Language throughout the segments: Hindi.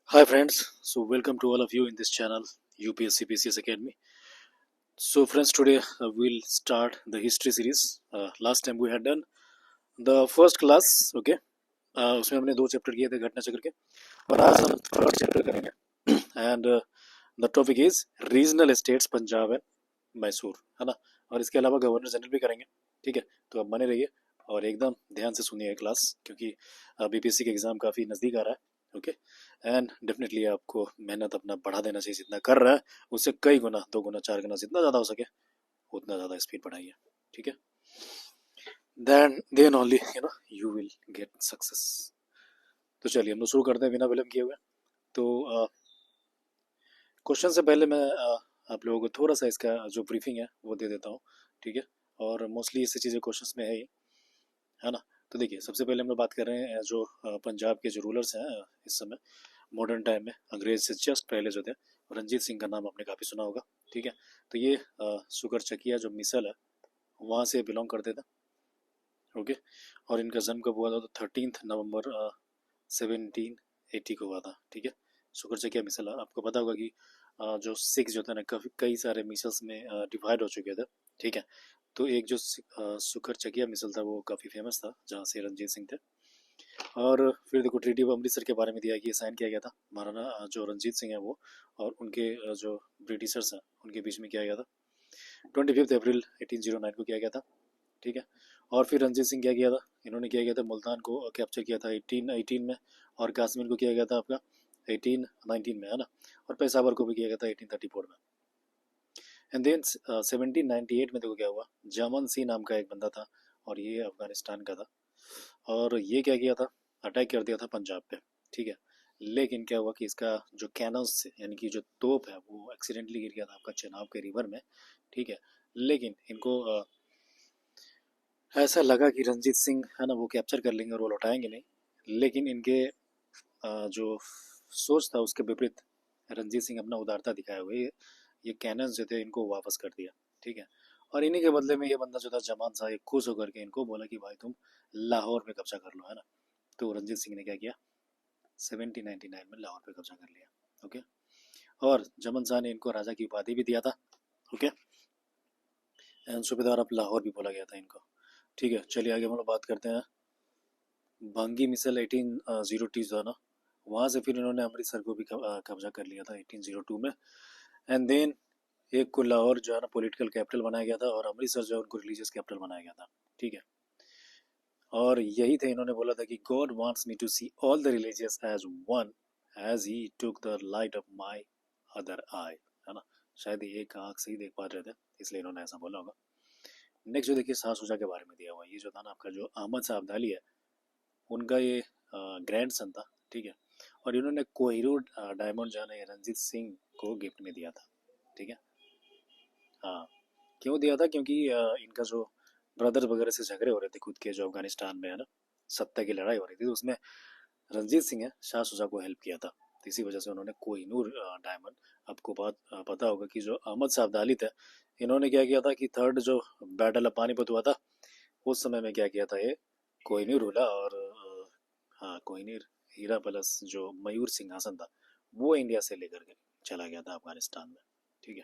Hi friends, so welcome to all of you in this channel UPSC PCS Academy. So friends, today we'll start the history series. Last time we had done the first class, okay? उसमें हमने 2 चैप्टर किए थे घटना चक्र के, और आज हम थर्ड चैप्टर करेंगे and the topic is regional states Punjab and Mysore, है ना। और इसके अलावा गवर्नर जनरल भी करेंगे, ठीक है। तो अब बने रहिए और एकदम ध्यान से सुनिए क्लास, क्योंकि बीपीएससी का एग्जाम काफ़ी नज़दीक आ रहा है, ओके। एंड डेफिनेटली आपको मेहनत अपना बढ़ा देना चाहिए, जितना कर रहा है उससे कई गुना, 2 गुना 4 गुना, जितना ज़्यादा हो सके उतना ज़्यादा स्पीड बढ़ाइए, ठीक है। then only you will get success. तो चलिए हम लोग शुरू करते हैं बिना विलंब किए हुए। तो क्वेश्चन से पहले मैं आप लोगों को थोड़ा सा इसका जो ब्रीफिंग है वो दे देता हूँ, ठीक है। और मोस्टली इससे चीज़ें क्वेश्चंस में है ही, है ना। तो देखिए, सबसे पहले हम लोग बात कर रहे हैं जो पंजाब के जो रूलर्स हैं इस समय मॉडर्न टाइम में, अंग्रेज से जस्ट पहले जो थे, रंजीत सिंह का नाम आपने काफ़ी सुना होगा, ठीक है। तो ये सुकर चकिया जो मिसल है वहाँ से बिलोंग करते थे, ओके। और इनका जन्म कब हुआ था? तो 13 नवंबर 1780 को हुआ था, ठीक है। सुकर चकिया मिसल, आपको पता होगा कि जो सिख जो थे ना, काफ़ी कई सारे मिसल्स में डिवाइड हो चुके थे, ठीक है। तो एक जो सुकर चकिया मिसल था वो काफ़ी फेमस था, जहाँ से रंजीत सिंह थे। और फिर देखो, ट्रीटी ऑफ अमृतसर के बारे में दिया कि ये साइन किया गया था, महाराणा जो रंजीत सिंह है वो और उनके जो ब्रिटिशर्स हैं उनके बीच में किया गया था। 25 अप्रैल 1809 को किया गया था, ठीक है। और फिर रंजीत सिंह क्या किया था, इन्होंने किया गया था मुल्तान को कैप्चर किया था 1818 में, और कश्मीर को किया गया था आपका 1819 में, है ना। और पेशावर को भी किया गया था 1834 में। एंड देन 1798 में देखो क्या हुआ, जामन सिंह नाम का एक बंदा था, और ये अफगानिस्तान का था, और ये क्या किया था, अटैक कर दिया था पंजाब पे, ठीक है। लेकिन क्या हुआ कि इसका जो कैनल्स यानी कि जो तोप है वो एक्सीडेंटली गिर गया था आपका चेनाब के रिवर में, ठीक है। लेकिन इनको ऐसा लगा कि रंजीत सिंह है ना वो कैप्चर कर लेंगे और वो लौटाएंगे नहीं, लेकिन इनके जो सोच था उसके विपरीत रंजीत सिंह अपना उदारता दिखाए हुए ये कैनन्स जो थे इनको वापस कर दिया, ठीक है। और इन्हीं के बदले में ये बंदा जो था जमान साहब, खुश होकर के इनको बोला कि भाई तुम लाहौर पे कब्जा कर लो, है ना। तो रंजीत सिंह ने क्या किया, 1799 में लाहौर पे कब्जा कर लिया, ओके। और जमन शाह ने इनको राजा की उपाधि भी दिया था, ओके। एंड सूबेदार ऑफ लाहौर भी बोला गया था इनको, ठीक है। चलिए आगे हम लोग बात करते हैं भांगी मिसल 1802 था ना, वहाँ से फिर इन्होंने अमृतसर को भी कब्जा कर लिया था 1802 में। एंड देन एक को लाहौर जो है ना पॉलिटिकल कैपिटल बनाया गया था, और अमृतसर जो है उनको रिलीजियस कैपिटल बनाया गया था, ठीक है। और यही थे, इन्होंने बोला था कि God wants me to see all the religious as one as he took the light of my other eye, है ना। शायद ये एक आँख से ही देख पा रहे थे, इसलिए इन्होंने ऐसा बोला होगा। नेक्स्ट जो देखिए शाह शुजा के बारे में दिया हुआ, ये जो था ना आपका जो अहमद शाह अब्दाली है, उनका ये ग्रैंड सन था, ठीक है। और इन्होंने कोहिनूर डायमंड जो है ना रंजीत सिंह को गिफ्ट में दिया था, ठीक है। हाँ, क्यों दिया था? क्योंकि इनका जो ब्रदर वगैरह से झगड़े हो रहे थे खुद के, जो अफगानिस्तान में है ना सत्ता की लड़ाई हो रही थी, तो उसमें रंजीत सिंह है शाह शुजा को हेल्प किया था, तो इसी वजह से उन्होंने कोहिनूर डायमंड। आपको बात पता होगा कि जो अहमद शाह अब्दाली थे, इन्होंने क्या किया था कि थर्ड जो बैटल ऑफ पानीपत हुआ था उस समय में क्या किया था, ये कोहिनूर रूला, और हाँ कोहिनूर हीरा प्लस जो मयूर सिंहासन था वो इंडिया से लेकर के चला गया था अफगानिस्तान में, ठीक है।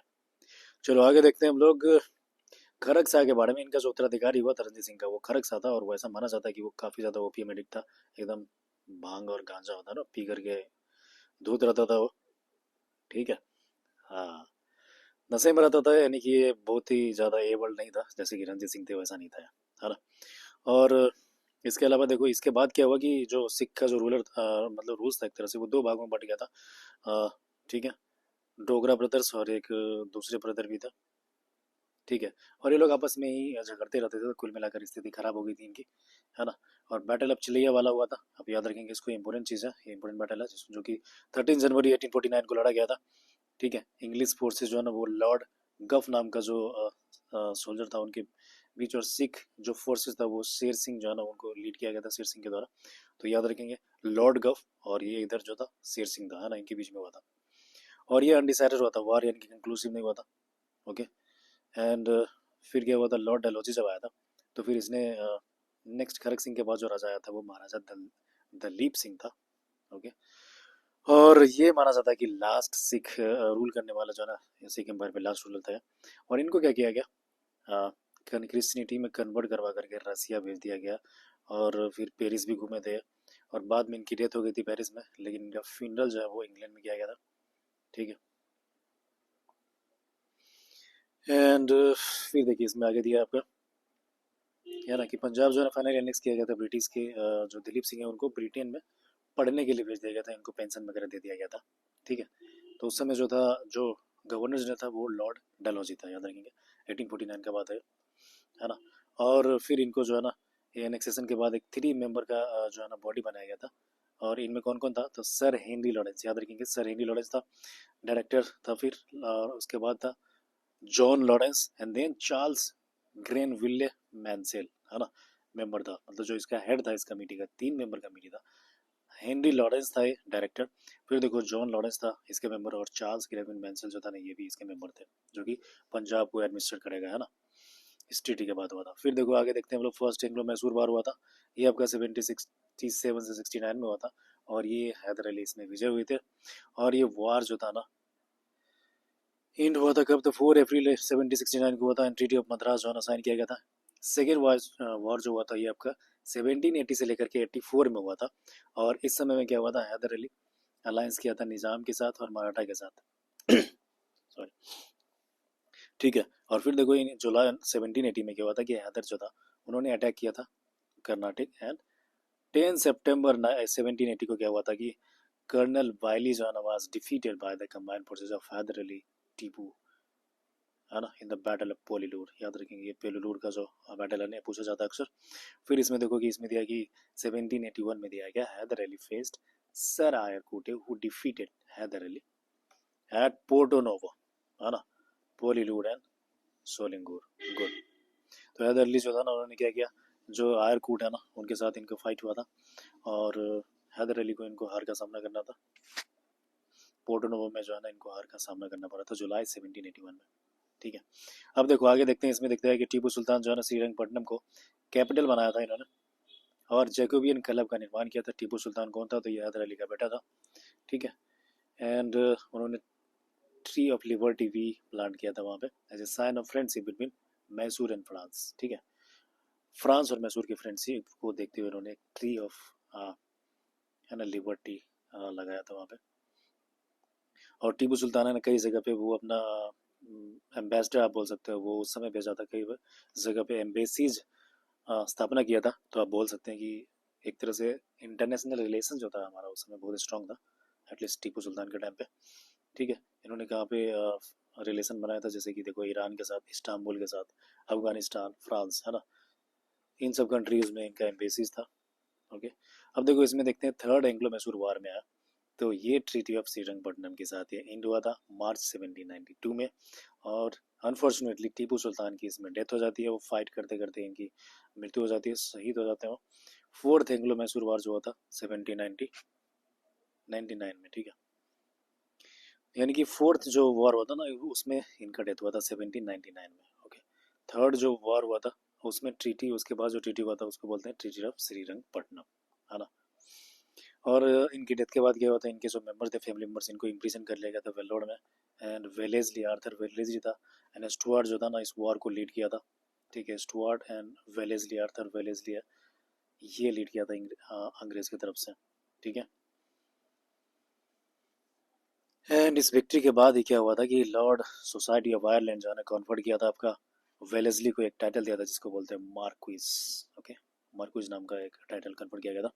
चलो आगे देखते हैं हम लोग खरक शाह के बारे में। इनका जो उत्तराधिकारी हुआ था रणजीत सिंह का, वो खरक शाह था, और वो ऐसा माना जाता है कि वो काफ़ी ज़्यादा ओपीएम एडिक्ट था, एकदम भांग और गांजा होता है ना पी करके धूत रहता था वो, ठीक है। हाँ, नशे में रहता था, यानी कि ये बहुत ही ज़्यादा एबल्ड नहीं था, जैसे कि रणजीत सिंह थे वैसा नहीं था, है ना। और इसके अलावा देखो, इसके बाद क्या हुआ कि जो सिख का जो रूलर था, मतलब रूल्स था एक तरह से, वो 2 भागों में बट गया था, ठीक है। डोगरा ब्रदर्स और एक दूसरे ब्रदर भी था, ठीक है। और ये लोग आपस में ही झगड़ते रहते थे, तो कुल मिलाकर स्थिति खराब हो गई थी इनकी, है ना। और बैटल ऑफ चिलिया वाला हुआ था, आप याद रखेंगे इसको, इंपॉर्टेंट चीज़ है, ये इंपॉर्टेंट बैटल है, जो कि 13 जनवरी 1849 को लड़ा गया था, ठीक है। इंग्लिश फोर्सेस जो है ना वो लॉर्ड गफ नाम का जो सोल्जर था उनके बीच, और सिख जो फोर्सेस था वो शेर सिंह जो है ना उनको लीड किया गया था शेर सिंह के द्वारा। तो याद रखेंगे, लॉर्ड गफ और ये इधर जो था शेर सिंह था, है ना, इनके बीच में हुआ था। और ये अनडिसाइडेड हुआ था, वार यानी कि कंक्लूसिव नहीं हुआ था, ओके। एंड फिर क्या हुआ था, लॉर्ड डलहौजी जब आया था, तो फिर इसने नेक्स्ट खड़क सिंह के बाद जो राजा आया था वो महाराजा दलीप सिंह था, ओके। और ये माना जाता है कि लास्ट सिख रूल करने वाला जो है ना सिख एम्पायर पे लास्ट रूलर था। और इनको क्या किया गया, क्रिश्चियनिटी में कन्वर्ट करवा करके रसिया भेज दिया गया और फिर पेरिस भी घूमे थे। और बाद में इनकी डेथ हो गई थी पेरिस में, लेकिन इनका फ्यूनरल जो है वो इंग्लैंड में किया गया था। ठीक है। एंड फिर देखिए इसमें आगे दिया आपका है ना कि पंजाब जो है ना फाइनली एनेक्स किया गया था ब्रिटिश के। जो दिलीप सिंह है उनको ब्रिटेन में पढ़ने के लिए भेज दिया गया था, इनको पेंशन वगैरह दे दिया गया था। ठीक है। तो उस समय जो था, जो गवर्नर जो था वो लॉर्ड डलहौजी था, याद रखेंगे। 1849 का बात है ना। और फिर इनको जो है ना ये एनेक्सेशन के बाद एक 3 मेंबर का जो है ना बॉडी बनाया गया था। और इनमें कौन कौन था, तो सर हेनरी लॉरेंस, याद रखेंगे सर हेनरी लॉरेंस था डायरेक्टर था। फिर और उसके बाद था John Lawrence and then Charles Grenville Mansel, है ना, मेंबर था। मतलब जो इसका हेड था इस कमेटी का, 3 मेंबर कमेटी था। हेनरी लॉरेंस था ये डायरेक्टर। फिर देखो जॉन लॉरेंस था इसके मेंबर, और चार्ल्स ग्रेविन मैंसेल जो था ना ये भी इसके मेंबर थे, जो कि पंजाब को एडमिनिस्ट्रेट करेगा, है ना। इस ट्रीटी के बाद हुआ था। फिर देखो आगे देखते हैं हम लोग, फर्स्ट एंग्लो मैसूर वार हुआ था। ये आपका 1767 से 69 में हुआ था। और ये हैदर अली इसमें विजय हुए थे। और ये वार जो था ना एंड हुआ था कब, तो 4 अप्रैल 1769 को हुआ था। ट्रीटी ऑफ मद्रास जो है ना साइन किया गया था। सेकेंड वॉर जो हुआ था ये आपका 1780 से लेकर के 84 में हुआ था। और इस समय में क्या हुआ था, हैदर अली अलायंस किया था निजाम के साथ और मराठा के साथ। सॉरी। ठीक है। और फिर देखो इन जुलाई 1780 में क्या हुआ था कि हैदर जो था उन्होंने अटैक किया था कर्नाटक। एंड 10 सितंबर 1780 को क्या हुआ था कि कर्नल वाइली जो है ना was defeated by the combined forces of Hyder Ali, Tipu, है ना, in the battle of Pollilur. याद रखेंगे ये पोलीलूर का जो बैटल है पूछा जाता है अक्सर। फिर इसमें देखो कि इसमें दिया कि 1781 में दिया गया Hyder Ali faced sir Eyre Coote who defeated Hyder Ali at Porto Novo, है ना, पोलीलूर एंड सोलिंगूर। गुड। तो हैदर अली जो था ना उन्होंने क्या किया, जो आयर कूट है ना उनके साथ इनको फाइट हुआ था। और हैदर अली को इनको हार का सामना करना था। पोर्टो नोवो में जो है ना इनको हार का सामना करना पड़ा था जुलाई 1781 में। ठीक है। अब देखो आगे देखते हैं, इसमें देखते हैं कि टीपू सुल्तान जो है ना श्रीरंगपट्टनम को कैपिटल बनाया था इन्होंने। और जैकोबियन क्लब का निर्माण किया था। टीपू सुल्तान कौन था, तो ये हैदर अली का बेटा था। ठीक है। एंड उन्होंने ट्री ऑफ लिबर्टी भी प्लांट किया था वहाँ पे as a sign of friendship between Mysore and France. ठीक है। फ्रांस और मैसूर की फ्रेंडशिप को देखते हुए उन्होंने ट्री ऑफ है ना लिबर्टी लगाया था वहाँ पे। और टीपू सुल्तान ने कई जगह पे वो अपना एम्बेसडर आप बोल सकते हो, वो उस समय भेजा था कई जगह पे एम्बेसीज स्थापना किया था। तो आप बोल सकते हैं कि एक तरह से इंटरनेशनल रिलेशन जो था हमारा उस समय बहुत स्ट्रांग था, एटलीस्ट टीपू सुल्तान के टाइम पे। ठीक है। इन्होंने कहाँ पे रिलेशन बनाया था, जैसे कि देखो ईरान के साथ, इस्तांबुल के साथ, अफगानिस्तान, फ्रांस, है ना, इन सब कंट्रीज में इनका एम्बेसीज था। ओके। अब देखो इसमें देखते हैं थर्ड एंग्लो मैसूर वार में आया। तो ये ट्रीटी ऑफ श्रीरंगपट्टनम के साथ ये एंड हुआ था मार्च 1792 में। और अनफॉर्चुनेटली टीपू सुल्तान की इसमें डेथ हो जाती है, वो फाइट करते करते इनकी मृत्यु हो जाती है, शहीद हो जाते हैं वो। फोर्थ एंग्लो मैसूर वार जो हुआ था 1799 में। ठीक है। यानी कि फोर्थ जो वॉर हुआ था ना उसमें इनका डेथ हुआ था 1799 में। ओके। थर्ड जो वॉर हुआ था उसमें ट्रीटी, उसके बाद जो ट्रीटी हुआ था उसको बोलते हैं ट्रीटी ऑफ श्रीरंगपट्टनम, है ना। और इनकी डेथ के बाद क्या हुआ था, इनके जो मेंबर्स थे, फैमिली मेंबर्स, इनको इम्प्रिजन कर लिया गया था वेलोड में। एंड वेलेजली, आर्थर वेलेजली था। एंड स्टुअर्ट जो था ना इस वॉर को लीड किया था। ठीक है। Stuart and Wellesley, Arthur Wellesley है, ये लीड किया था अंग्रेज की तरफ से। ठीक है। एंड इस विक्ट्री के बाद ही क्या हुआ था कि लॉर्ड सोसाइटी ऑफ आयरलैंड जो है ना कॉन्फर्ट किया था आपका वेलेजली को, एक टाइटल दिया था जिसको बोलते हैं मार्क्विस। ओके। मार्क्विस नाम का एक टाइटल कन्फर्ट किया गया था।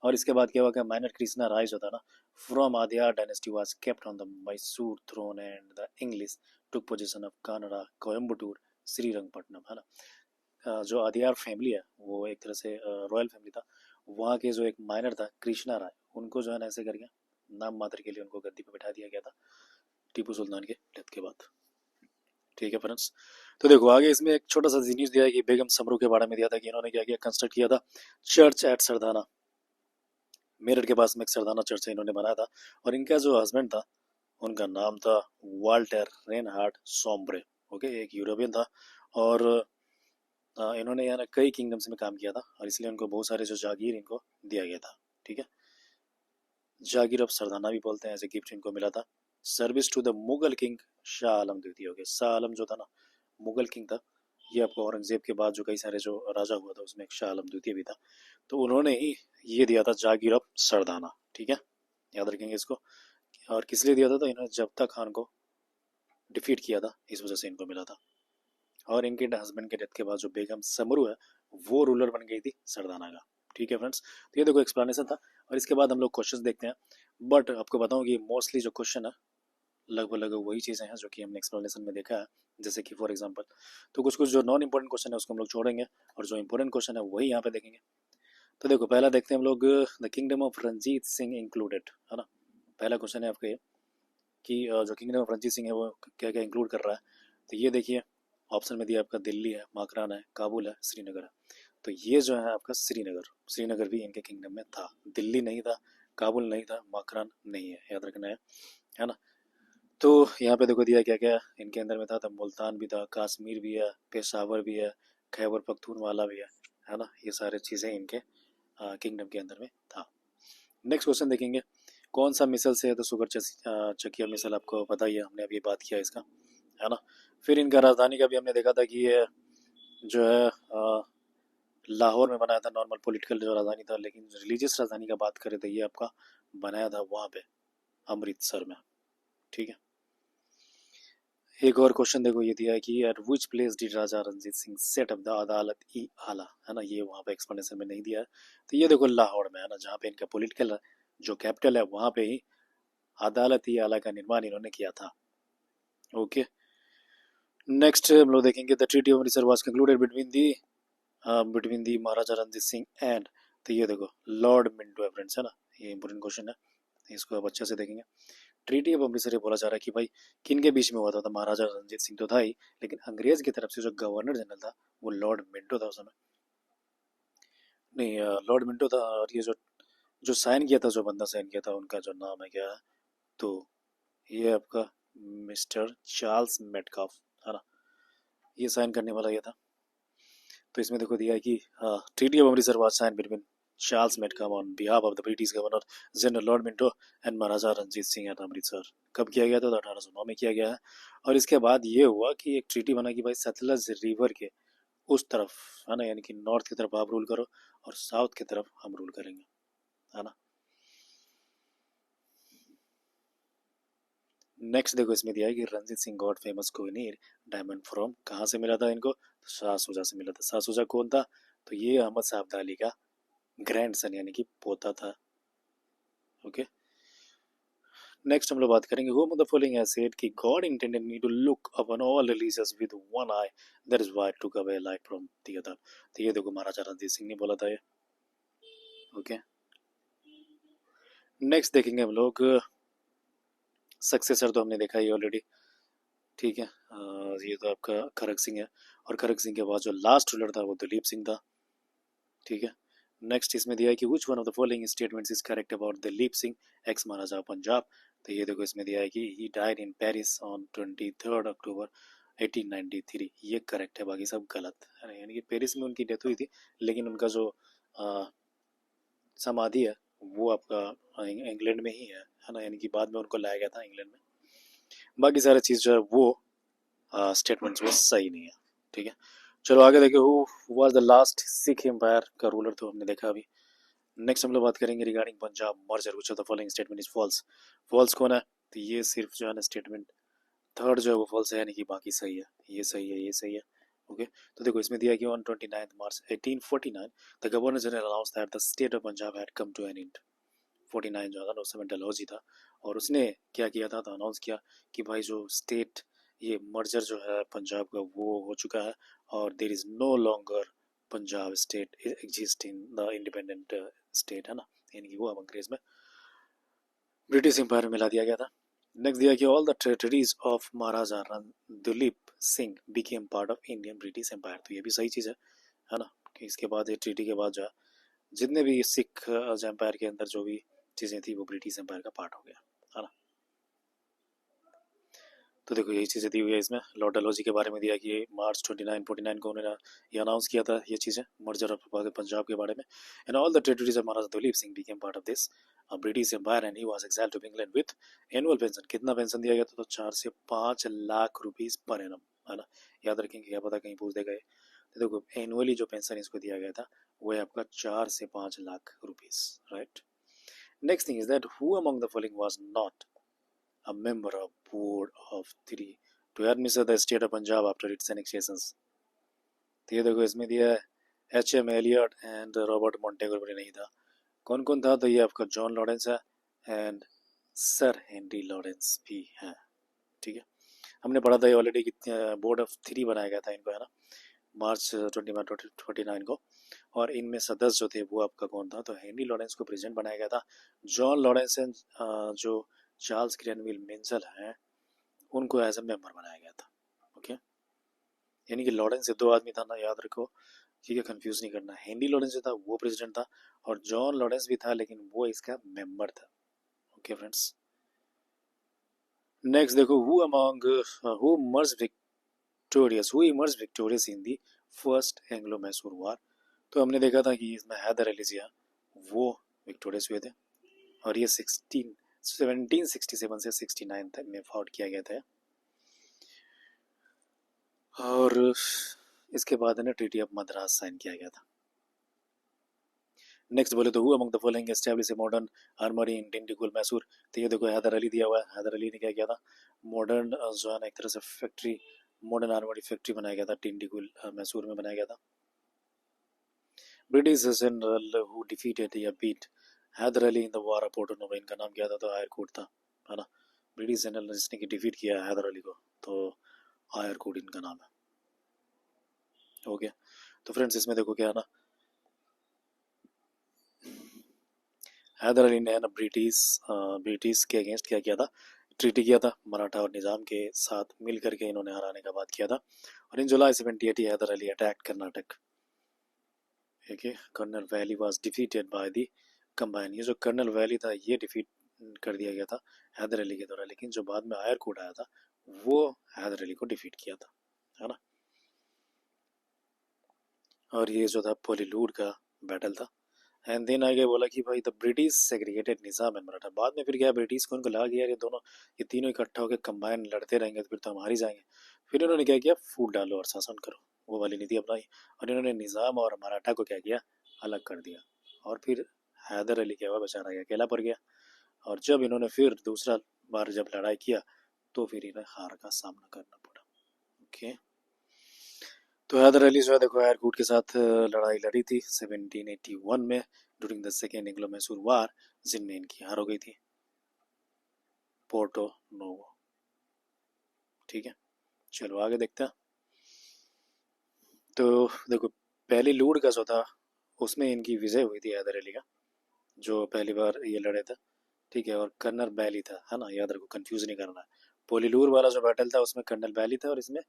और इसके बाद क्या हुआ कि माइनर कृष्णा राय जो था ना from Wodeyar dynasty was kept on the Mysore throne and the English took position of Kanara, Coimbatore, Srirangapatnam, है ना। जो आदियार फैमिली है वो एक तरह से रॉयल फैमिली था। वहाँ के जो एक माइनर था कृष्णा राय, उनको जो है ना ऐसे करके नाम मात्र के लिए उनको गद्दी पे बैठा दिया गया था टीपू सुल्तान के डेथ के बाद। ठीक है फ्रेंड्स। तो देखो आगे इसमें एक छोटा सा जीनियस दिया है कि बेगम समरू के बारे में दिया था कि इन्होंने क्या किया, कंस्ट्रक्ट किया था चर्च एट सरदाना, मेरठ के पास में एक सरदाना चर्च है इन्होंने बनाया था। और इनका जो हस्बैंड था उनका नाम था वाल्टर रेनहार्ड सोम्ब्रे। ओके। एक यूरोपियन था। और इन्होंने यहाँ कई किंगडम्स में काम किया था और इसलिए उनको बहुत सारे जो जागीर इनको दिया गया था। ठीक है। जागीर ऑफ सरदाना भी बोलते हैं, एज ए गिफ्ट इनको मिला था। Service to the Mughal king Shah Alam द्वितीय हो गया। शाह आलम जो था ना, मुगल किंग था, ये आपको औरंगजेब के बाद जो कई सारे जो राजा हुआ था उसमें एक शाह आलम द्वितीय भी था, तो उन्होंने ही ये दिया था जागीर ऑफ सरदाना। ठीक है, याद रखेंगे इसको। और किस लिए दिया था, तो इन्होंने जब्ता खान को डिफीट किया था, इस वजह से इनको मिला था। और इनके हस्बैंड के डेथ के बाद जो बेगम समरू है वो रूलर बन गई थी सरदाना का। ठीक है फ्रेंड्स, तो ये देखो एक्सप्लेनेशन था। और इसके बाद हम लोग क्वेश्चन देखते हैं। बट आपको बताऊं कि मोस्टली जो क्वेश्चन है लगभग लगभग वही चीज़ें हैं जो कि हमने एक्सप्लेनेशन में देखा है। जैसे कि फॉर एग्जांपल, तो कुछ कुछ जो नॉन इंपॉर्टेंट क्वेश्चन है उसको हम लोग छोड़ेंगे, और जो इंपॉर्टेंट क्वेश्चन है वही यहाँ पे देखेंगे। तो देखो पहला देखते हैं हम लोग, the kingdom of Ranjit Singh included, है ना। पहला क्वेश्चन है आपका ये कि जो किंगडम ऑफ रंजीत सिंह है वो क्या क्या इंक्लूड कर रहा है। तो ये देखिए, ऑप्शन में दिया आपका दिल्ली है, माकरान है, काबुल है, श्रीनगर है। तो ये जो है आपका श्रीनगर, श्रीनगर भी इनके किंगडम में था। दिल्ली नहीं था, काबुल नहीं था, माकरान नहीं है, याद रखना है ना। तो यहाँ पे देखो दिया क्या क्या इनके अंदर में था, तो मुल्तान भी था, कश्मीर भी है, पेशावर भी है, खैबर पख्तूनवाला भी है ना। ये सारे चीज़ें इनके किंगडम के अंदर में था। नेक्स्ट क्वेश्चन देखेंगे, कौन सा मिसल से है, तो शुगर चकिया मिसल, आपको पता ही है, हमने अभी बात किया इसका, है ना। फिर इनका राजधानी का भी हमने देखा था कि ये जो है लाहौर में बनाया था, नॉर्मल पॉलिटिकल जो राजधानी था, लेकिन रिलीजियस राजधानी का बात करें तो ये आपका बनाया था वहाँ पे अमृतसर में। ठीक है, एक और क्वेश्चन देखो ये दिया है कि at which place did Raja Ranjit Singh set up the Adalat e आला, है ना। ये वहाँ पे एक्सप्लेनेशन में नहीं दिया है, तो ये देखो लाहौर में, है ना, जहाँ पे इनका पॉलिटिकल जो कैपिटल है वहाँ पे ही अदालत ई आला का निर्माण इन्होंने किया था। ओके, नेक्स्ट हम लोग देखेंगे, the treaty of Amritsar was concluded between the Maharaja Ranjit Singh and, तो ये देखो लॉर्ड मिंटो है फ्रेंड्स, है ना। ये इंपॉर्टेंट क्वेश्चन है, इसको आप अच्छे से देखेंगे। ट्रीटी ऑफ अमृतसर ये बोला जा रहा है कि भाई किन के बीच में हुआ था, तो महाराजा रंजीत सिंह तो था ही, लेकिन अंग्रेज की तरफ से जो गवर्नर जनरल था वो लॉर्ड मिंटो था उस समय। नहीं, लॉर्ड मिंटो था। और ये जो जो साइन किया था, जो बंदा साइन किया था, उनका जो नाम है क्या है, तो ये आपका मिस्टर चार्ल्स मेटकाफ, है ना। ये साइन करने वाला ये था। तो इसमें देखो दिया है कि treaty of Amritsar was sign between Charles Metcalfe on behalf of the British governor general Lord Minto and Maharaja Ranjit Singh at Amritsar. कब किया गया था, तो 1809 में किया गया है। और इसके बाद ये हुआ कि एक ट्रीटी बना कि भाई सतलज रिवर के उस तरफ, है ना, यानी कि नॉर्थ की तरफ आप रूल करो और साउथ की तरफ हम रूल करेंगे, है ना। नेक्स्ट देखो इसमें दिया है कि Ranjit Singh got famous Kohinoor diamond from, कहाँ से मिला था इनको, तो शाह सुजा से मिला था। शाह सुजा कौन था, तो ये अहमद साहब अली का ग्रैंड सन यानी कि पोता था। ओके, नेक्स्ट हम लोग बात करेंगे, whom of the following has said कि God intended me to look upon all religions with one eye, that is why I took away life from the other। तो ये देखो महाराजा रणजीत सिंह ने बोला था ये। ओके, नेक्स्ट देखेंगे हम लोग, सक्सेसर तो हमने देखा ही ऑलरेडी। ठीक है, ये तो आपका खरक सिंह है, और खरक सिंह के बाद जो लास्ट रूलर था वो दलीप सिंह था। ठीक है, नेक्स्ट इसमें दिया है कि which one of the following statements is correct about Dalip Singh ex Maharaja of Punjab. तो ये देखो इसमें दिया है कि he died in Paris on 23 अक्टूबर 1893, ये करेक्ट है, बाकी सब गलत है। यानी कि पेरिस में उनकी डेथ हुई थी, लेकिन उनका जो अ, समाधि है वो आपका इंग्लैंड में ही है ना, यानी कि बाद में उनको लाया गया था इंग्लैंड में। बाकी सारी चीज़ जो है वो स्टेटमेंट्स वो सही नहीं है। ठीक है, चलो आगे देखिए, who was the last Sikh empire का रूलर, तो हमने देखा अभी। नेक्स्ट हम लोग बात करेंगे regarding Punjab merger, which of the following statement is false. False कौन है, तो ये सिर्फ जो है ना स्टेटमेंट थर्ड जो है वो फॉल्स है, यानी कि बाकी सही है, ये सही है, ये सही है। ओके, तो देखो इसमें दिया कि on 29 March 1849 the governor general announce that the state of Punjab had come to an end. 49 जो था उस समय डलहौजी था, और उसने क्या किया था, तो अनाउंस किया कि भाई जो स्टेट ये मर्जर जो है पंजाब का वो हो चुका है, और there is no longer Punjab state exist in the independent state, है ना। यानी कि वो अब अंग्रेज में ब्रिटिश एम्पायर में मिला दिया गया था। नेक्स्ट दिया कि all the territories of Maharaja Duleep Singh became part of Indian British empire. तो ये भी सही चीज़ है ना, कि इसके बाद ये ट्रीटी के बाद जो है जितने भी सिख एम्पायर के अंदर जो भी चीज़ें थी वो ब्रिटिश एम्पायर का पार्ट हो गया, है ना। तो देखो यही चीज़ें दी हुई है इसमें। लॉर्ड डलहौजी के बारे में दिया कि मार्च 2949 को उन्होंने ये अनाउंस किया था ये चीज़ें, मर्जर ऑफ पंजाब के बारे में। And all the territories of Maharaja Dalip Singh became part of this British empire and he was exiled to England with annual pension. कितना पेंशन दिया गया था? तो 4 से 5 लाख रुपीस पर एनम, है ना। याद रखेंगे, क्या पता कहीं पूछ देगा ये। तो देखो एनुअली जो पेंशन इसको दिया गया था वो है आपका 4 से 5 lakh rupees, right. Next thing is that who among the following was not a member of board of 3 to administer the state of Punjab after its annexations। तो ये देखो इसमें दिया है H M. Elliot and Robert Montgomery भी नहीं था। कौन कौन था? तो ये आपका जॉन लॉरेंस है एंड सर हेनरी लॉरेंस भी है, ठीक है। हमने पढ़ा था ये ऑलरेडी कि बोर्ड ऑफ 3 बनाया गया था इनको, है ना, मार्च 29 को। और इनमें सदस्य जो थे वो आपका कौन था? तो हेनरी लॉरेंस को प्रेसिडेंट बनाया गया था। जॉन लॉरेंस एंड जो चार्ल्स ग्रेनविल मिंजल हैं उनको एज ए मेंबर बनाया गया था, ओके। यानी कि लॉरेंस से 2 आदमी था ना, याद रखो, ठीक है, कंफ्यूज नहीं करना। हेनरी लॉरेंस जो था वो प्रेसिडेंट था और जॉन लॉरेंस भी था लेकिन वो इसका मेंबर था, ओके फ्रेंड्स। नेक्स्ट देखो who emerge victorious in the first Anglo Mysore war. तो हमने देखा था कि इसमें हैदर अली जिया वो विक्टोरियस हुए थे और ये 1767 से 69 तक में फाउट किया गया था। और इसके बाद है ना ट्रीटी ऑफ मद्रास साइन किया गया था। नेक्स्ट बोले तो who among the following establish a modern armoury in Dindigul Mysore. तो ये देखो हैदर अली दिया हुआ है। हैदर अली ने क्या किया था? मॉडर्न जो है ना एक तरह से फैक्ट्री, मॉडर्न आर्मरी फैक्ट्री बनाया गया था, डिंडीगुल मैसूर में बनाया गया था। ब्रिटिश जनरल हु डिफीटेड या beat Hyder Ali in the war of Porto Novo, इनका नाम क्या था? तो आयर कोट था, है ना। ब्रिटिश जनरल जिसने की डिफीट किया हैदर अली को, तो आयर कोट इनका नाम है, हो गया। तो फ्रेंड्स इसमें देखो क्या है ना, हैदर अली ने ना ब्रिटिश के अगेंस्ट क्या किया था? ट्रीटी किया था। मराठा और निज़ाम के साथ मिल करके इन्होंने हराने का बात किया था। और in July 1780 Hyder Ali attacked Karnataka, okay. Colonel Baillie was defeated by the combine. ये जो कर्नल वैली था ये डिफीट कर दिया गया था हैदर अली के द्वारा, लेकिन जो बाद में आयर कोट आया था वो हैदर अली को डिफीट किया था, है ना। और ये जो था पोलीलूड का बैटल था। एंड देन आगे बोला कि भाई the British segregated Nizam and Maratha. बाद में फिर क्या, ब्रिटिश को उनको लगा कि यार ये तीनों इकट्ठा होकर कंबाइन लड़ते रहेंगे तो फिर तो हम हार ही जाएंगे। फिर इन्होंने क्या किया? फूट डालो और शासन करो, वो वाली नीति अपनाई। और इन्होंने निज़ाम और मराठा को क्या किया? अलग कर दिया। और फिर हैदर अली क्या हुआ? बेचारा अकेला पड़ गया। और जब इन्होंने फिर दूसरा बार जब लड़ाई किया तो फिर इन्हें हार का सामना करना पड़ा, ओके। तो हैदर अली जो है देखो एयरकूट के साथ लड़ाई लड़ी थी 1781 में during the second Anglo Mysore war, जिनमें इनकी हार हो गई थी पोर्टो नोवो, ठीक है। चलो आगे देखते हैं। तो देखो पहली लूट का जो था उसमें इनकी विजय हुई थी हैदर अली का, जो पहली बार ये लड़े थे, ठीक है। और कर्नल बैली था, है ना, याद रखो, कंफ्यूज नहीं करना है। पोलीलूर वाला जो बैटल था उसमें कर्नल बैली था और इसमें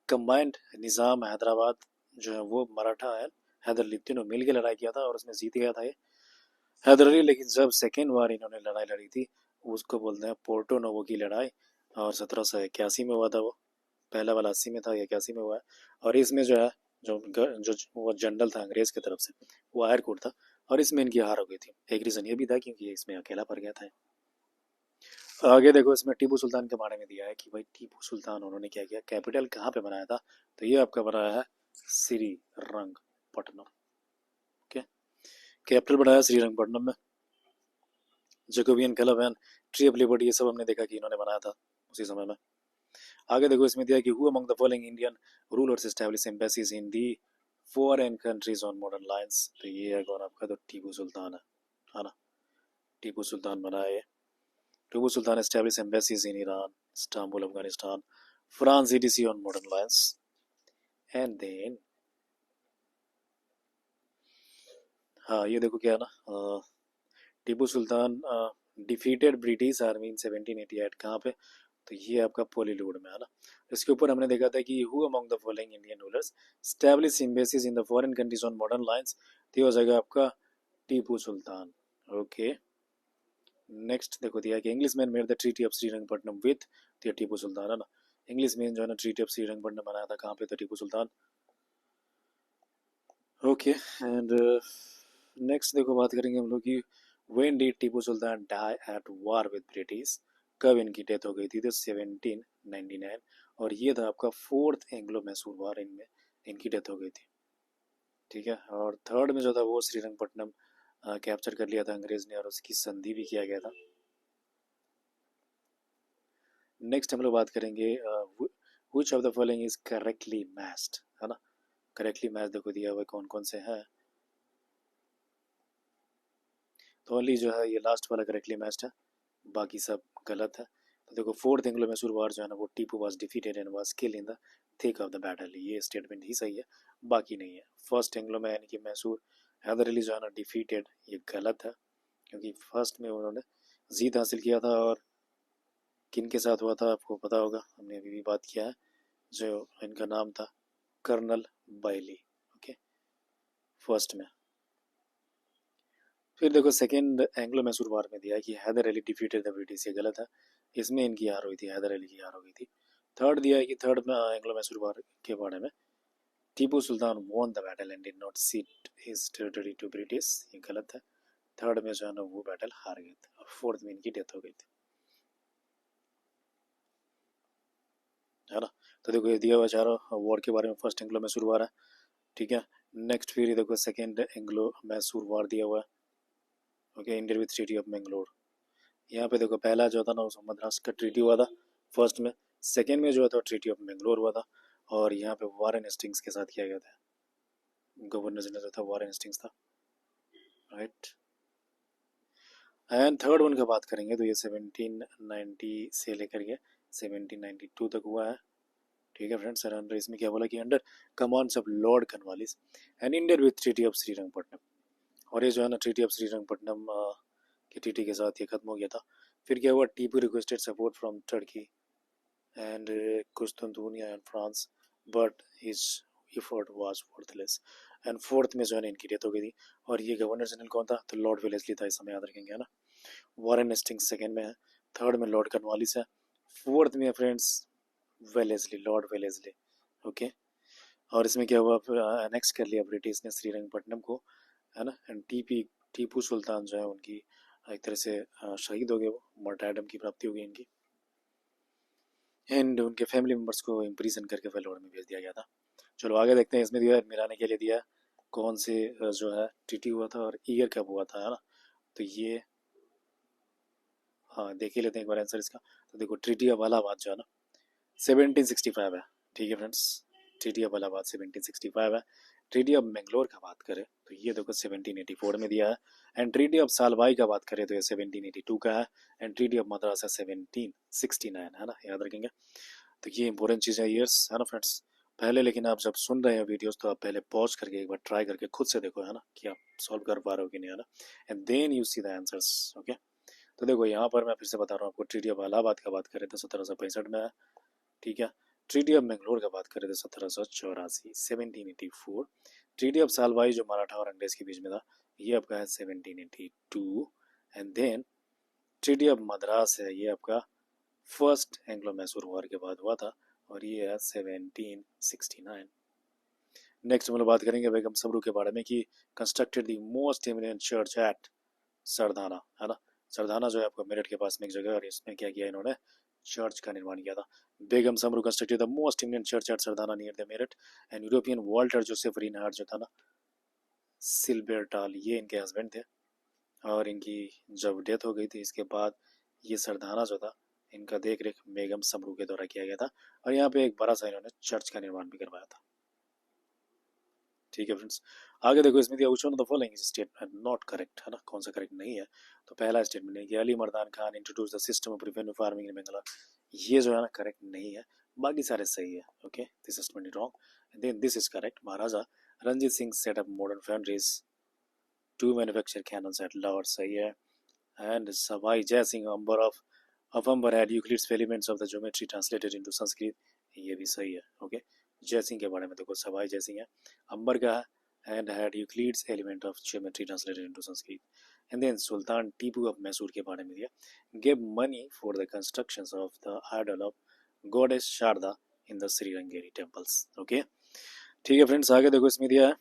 कंबाइंड निज़ाम हैदराबाद जो है वो मराठा है हैदर अली तीनों मिल के लड़ाई किया था और उसमें जीत गया था ये हैदर अली। लेकिन जब सेकेंड बार इन्होंने लड़ाई लड़ी थी उसको बोलते हैं पोर्टो नोवो की लड़ाई, और 1781 में हुआ था वो। पहला वाला 80 में था, 81 में हुआ है। और इसमें जो है जो वो जनरल था अंग्रेज की तरफ से वो आयरकोट था और इसमें इनकी हार हो गई थी। एक रीज़न ये भी था क्योंकि इसमें अकेला पड़ गया था। आगे देखो इसमें टीपू सुल्तान के बारे में दिया है कि भाई टीपू सुल्तान उन्होंने क्या किया, कैपिटल कहाँ पे बनाया था? तो ये आपका बनाया है श्रीरंगपट्टनम, ओके। कैपिटल बनाया श्रीरंगपट्टनम में। Jacobin club and tree of liberty ये सब हमने देखा कि इन्होंने बनाया था उसी समय में। आगे देखो इसमें दिया कि who among the following Indian rulers establish embassies in the foreign countries on modern lines. तो ये है कौन आपका? तो टीपू सुल्तान है ना। टीपू सुल्तान बनाया। Tipu Sultan established embassies in Iran, Istanbul, Afghanistan, France, etc. on modern lines. And then हाँ ये देखो क्या है ना, Tipu Sultan defeated British army इन 1788 कहाँ पे? तो ये आपका पोलीलूड में, है ना। इसके ऊपर हमने देखा था कि who among the following Indian rulers establish embassies in the foreign countries on modern lines. तो ये हो जाएगा आपका टीपू सुल्तान, ओके। नेक्स्ट देखो दिया कि English man made the treaty of Srirangapatnam with Tipu Sultan, है ना। इंग्लिश में जो है ना ट्रीटी ऑफ श्रीरंगपट्टनम बनाया था, कहाँ पे था? Tipu Sultan. Okay, and next देखो बात करेंगे हम लोग कि when did Tipu Sultan die at war with British, कब इनकी डेथ हो गई थी? तो 1799, और ये था आपका फोर्थ एंग्लो मैसूर वॉर, इनमें इनकी डेथ हो गई थी। ठीक है, और थर्ड में जो था वो श्रीरंगपट्टनम कैप्चर कर लिया था अंग्रेज ने, और उसकी संधि भी किया गया था। नेक्स्ट हम लोग बात करेंगे which of the following is correctly matched, है ना? करेक्टली मैच देखो दिया हुआ कौन कौन से हैं, तो ओनली जो है ये लास्ट वाला करेक्टली मैच्ड है, बाकी सब गलत है। तो देखो फोर्थ एंग्लो मैसूर वॉर जो है ना वो Tipu was defeated and was killed in the thick of the battle, ये स्टेटमेंट ही सही है, बाकी नहीं है। फर्स्ट एंग्लो में यानी कि मैसूर हैदर अली जो है ना डिफीटेड, ये गलत है, क्योंकि फर्स्ट में उन्होंने जीत हासिल किया था, और किन के साथ हुआ था आपको पता होगा, हमने अभी भी बात किया है, जो इनका नाम था कर्नल बाइली। ओके, फर्स्ट में। फिर देखो सेकेंड एंग्लो मैसूर वार में दिया है कि Hyder Ali defeated the British, ये गलत है, इसमें इनकी हार हुई थी, हैदर अली की हार हो गई थी। थर्ड दिया है कि थर्ड में एंग्लो मैसूर वार के बारे में Tipu Sultan won the battle and did not cede his territory to British, ये गलत है, थर्ड में जो है ना वो बैटल हार गए थे, और फोर्थ में इनकी डेथ हो गई थी, है ना? तो देखो ये दिया हुआ चारों वॉर के बारे में, फर्स्ट एंग्लो मैसूर वार है, ठीक है। नेक्स्ट फिर ये देखो सेकेंड एंग्लो मैसूर वार दिया हुआ है, okay, India with treaty of Mangalore. यहाँ पे देखो पहला जो था ना वो मद्रास का ट्रीटी हुआ था फर्स्ट में, सेकेंड में जो था ट्रीटी ऑफ मैंगलोर हुआ था, और यहाँ पे वारेन हेस्टिंग्स के साथ किया गया था, गवर्नर जनरल जो था वारेन हेस्टिंग्स था, राइट। एंड थर्ड वन का बात करेंगे तो ये 1790 से लेकर के 1792 तक हुआ है, ठीक है फ्रेंड्स। अंडर इसमें क्या बोला कि under commands of lord Cornwallis and India with treaty of Srirangapatna, और ये जो है ना ट्रीटी ऑफ श्रीरंगपट्टनम के ट्रीटी के साथ ये खत्म हो गया था। फिर क्या हुआ, Tipu requested support from Turkey and Constantinople and France, but his effort was worthless. And fourth में जो है ना इनकी डेथ हो गई थी, और ये गवर्नर जनरल कौन था? तो लॉर्ड वेलेस्ली था, इस समय याद रखेंगे, है ना? वॉरेन हेस्टिंग्स सेकंड में है, थर्ड में लॉर्ड कॉर्नवालिस है, फोर्थ में friends Wellesley, Lord Wellesley. Okay, और इसमें क्या हुआ, अनेक्स कर लिया ब्रिटिश ने श्रीरंगपट्टनम को, है ना? एंड टीपू सुल्तान जो है उनकी एक तरह से शहीद हो गए, वो मार्टायरडम की प्राप्ति हो गई इनकी, एंड उनके फैमिली मेम्बर्स को इम्प्रीजन करके वेलोर में भेज दिया गया था। चलो आगे देखते हैं, इसमें दिया मिलाने के लिए दिया कौन से जो है ट्रीटी हुआ था और ईयर कब हुआ था, है ना? तो ये हाँ देख ही लेते हैं एक बार आंसर इसका। तो देखो ट्रीटी ऑफ इलाहाबाद जो है ना 1765 है, ठीक है फ्रेंड्स, ट्रीटी ऑफ इलाहाबाद 1765 है। ट्रीटी ऑफ मैंगलोर का बात करें तो ये देखो 1784 में दिया है, एंड ट्रीटी ऑफ सालबाई का बात करें तो ये 1782 का है, एंड ट्रीटी ऑफ मद्रास है 1769, है ना? याद रखेंगे। तो ये इंपॉर्टेंट चीज़ है ईयर्स, है ना फ्रेंड्स? पहले लेकिन आप जब सुन रहे हैं वीडियोस तो आप पहले पॉज करके एक बार ट्राई करके खुद से देखो, है ना, कि आप सॉल्व कर पा रहे हो कि नहीं, है ना? And then you see the answers, okay. तो देखो यहाँ पर मैं फिर से बता रहा हूँ आपको, ट्रीटी ऑफ इलाहाबाद का बात करें तो 1765 में है, ठीक है। ट्रीटी ऑफ मैंगलोर का बात करें तो 1784, 1784। ट्रीटी ऑफ सालवाई जो मराठा और अंग्रेज के बीच में था, ये आपका है 1782। And then treaty of Madras है, ये आपका फर्स्ट एंग्लो मैसूर वॉर के बाद हुआ था, और ये है 1769। नेक्स्ट हम लोग बात करेंगे बेगम सबरू के बारे में कि constructed the most eminent church at Sardhana, है ना? सरदाना जो है आपको मेरठ के पास में एक जगह है, और इसमें क्या किया इन्होंने, चर्च का निर्माण किया था। Begum Samru constructed the most eminent church at Sardhana near the Meerut, and European Walter Joseph Reinhardt जो था ना सिल्बर्टाल, ये इनके हस्बैंड थे, और इनकी जब डेथ हो गई थी इसके बाद ये सरदाना जो था इनका देख रेख बेगम समरू के द्वारा किया गया था, और यहाँ पे एक बड़ा सा इन्होंने चर्च का निर्माण भी करवाया था, ठीक है फ्रेंड्स। आगे देखो इसमें दिया which one of the following is statement not correct, है ना? कौन सा करेक्ट नहीं है? तो पहला स्टेटमेंट है कि Ali Mardan Khan introduce the system of preventive farming in Bengal, ये जो है ना करेक्ट नहीं है, बाकी सारे सही है, okay. This statement is wrong, then this is correct, Maharaja Ranjit Singh set up modern factories to manufacture cannons at Lahore, सही है। And Sawai Jai Singh Amber of Amber had Euclid's elements of the geometry translated into Sanskrit, ये भी सही है, ओके। जय सिंह के बारे में देखो, सवाई जय सिंह है, अंबर का है, and had Euclid's element of geometry translated into Sanskrit. And then Sultan Tipu of Mysore के बारे में दिया, gave money for the constructions of the idol of goddess Sharda in the Srirangeri temples. Okay, ठीक है फ्रेंड्स, आगे देखो इसमें दिया है।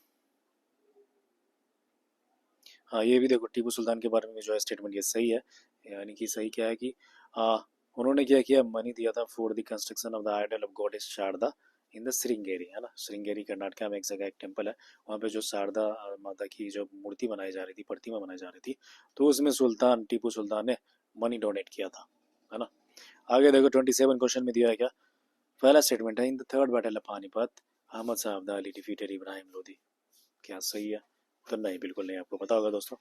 हाँ, ये भी देखो टीपू सुल्तान के बारे में जो है स्टेटमेंट ये सही है। यानी कि सही क्या है कि उन्होंने क्या किया, मनी दिया था for the construction of the idol of goddess Sharada in the Sringeri, है ना। श्रृंगेरी कर्नाटका में एक जगह एक टेम्पल है, वहाँ पे जो शारदा माता की जो मूर्ति बनाई जा रही थी, प्रतिमा बनाई जा रही थी, तो उसमें सुल्तान टीपू सुल्तान ने मनी डोनेट किया था, है ना। आगे देखो 27 क्वेश्चन में दिया है क्या, पहला स्टेटमेंट है in the third battle of Panipat Ahmad Shah Abdali defeated Ibrahim Lodi. क्या सही है? तो नहीं, बिल्कुल नहीं। आपको पता होगा दोस्तों,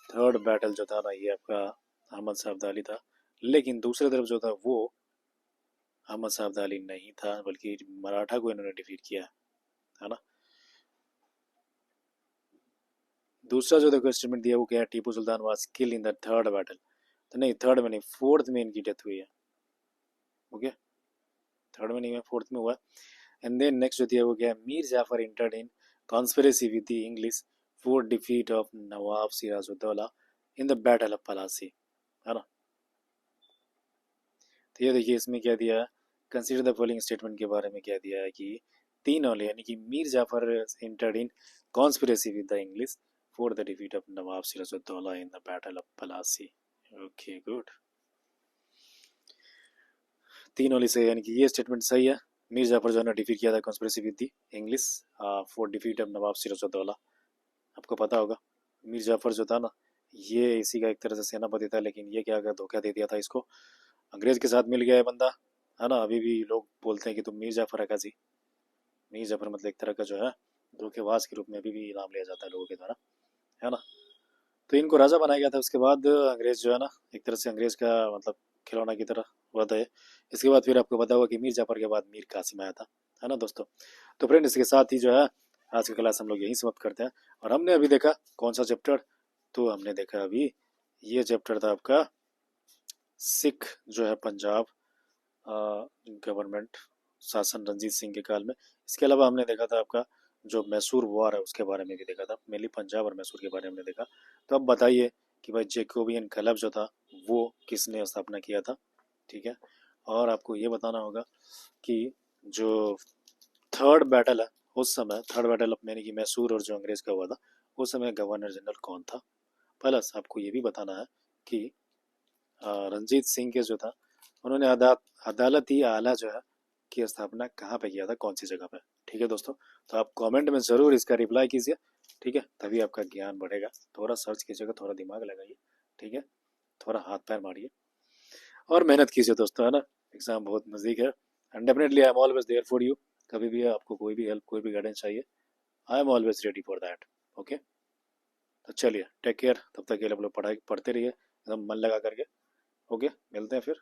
थर्ड बैटल जो था ना ये आपका अहमद शाह अब्दाली था, लेकिन दूसरी तरफ जो था वो अहमद शाह अब्दाली नहीं था, बल्कि मराठा को इन्होंने डिफीट किया, है ना। दूसरा जो देखो स्टेटमेंट दिया वो क्या है, Tipu Sultan was kill in the third battle. तो नहीं, थर्ड में नहीं, फोर्थ में इनकी डेथ हुई है। ओके, थर्ड में नहीं हुआ, फोर्थ में हुआ। एंड देन नेक्स्ट जो दिया वो क्या है, Mir Jafar entered in conspiracy with the English for defeat of Nawab Sirajuddaulah in the battle of Plassey, है ना। तो ये देखिए इसमें क्या दिया है, कंसीडर द फॉलोइंग स्टेटमेंट के बारे में क्या दिया है कि तीन औले यानी कि Mir Jafar entered in conspiracy with the English for the defeat of Nawab Sirajuddaulah in the battle of Plassey. Okay good, तीन औली से यानी कि ये स्टेटमेंट सही है। मीर जाफर जो है ना डिफीट किया था conspiracy with the English for defeat of Nawab Sirajuddaula. आपको पता होगा मीर जाफर जो था ना ये इसी का एक तरह से सेनापति था, लेकिन ये क्या धोखा दे दिया था इसको, अंग्रेज के साथ मिल गया है बंदा, है ना। अभी भी लोग बोलते हैं कि तुम मीर जाफर है काजी। मीर जाफर मतलब एक तरह का जो है धोखेबाज के रूप में अभी भी नाम लिया जाता है लोगों के द्वारा, है ना। तो इनको राजा बनाया गया था, उसके बाद अंग्रेज जो है ना एक तरह से अंग्रेज का मतलब खिलौना की तरह हुआ था ये। इसके बाद फिर आपको पता होगा कि मीर जाफर के बाद मीर कासिम आया था, है ना दोस्तों। तो फ्रेंड इसके साथ ही जो है आज की क्लास हम लोग यहीं समाप्त करते हैं। और हमने अभी देखा कौन सा चैप्टर, तो हमने देखा अभी ये चैप्टर था आपका सिख जो है पंजाब गवर्नमेंट शासन रंजीत सिंह के काल में। इसके अलावा हमने देखा था आपका जो मैसूर वॉर है उसके बारे में भी देखा था, मेनली पंजाब और मैसूर के बारे में देखा। तो अब बताइए कि भाई जैकोबियन क्लब जो था वो किसने स्थापना किया था, ठीक है। और आपको ये बताना होगा कि जो थर्ड बैटल है उस समय, थर्ड बैटल यानी कि मैसूर और जो अंग्रेज का हुआ था उस समय गवर्नर जनरल कौन था। प्लस आपको ये भी बताना है कि रंजीत सिंह के जो था उन्होंने अदालती आला जो है की स्थापना कहाँ पे किया था, कौन सी जगह पे। ठीक है दोस्तों, तो आप कमेंट में ज़रूर इसका रिप्लाई कीजिए, ठीक है, तभी आपका ज्ञान बढ़ेगा। थोड़ा सर्च कीजिएगा, थोड़ा दिमाग लगाइए, ठीक है, थोड़ा हाथ पैर मारिए और मेहनत कीजिए दोस्तों, है ना। एग्जाम बहुत नज़दीक है and definitely I am always there for you. कभी भी आपको कोई भी हेल्प, कोई भी गाइडेंस चाहिए, आई am always ready for that. Okay, तो चलिए टेक केयर, तब तक के लिए आप लोग पढ़ाई पढ़ते रहिए एकदम मन लगा करके। ओके, मिलते हैं फिर।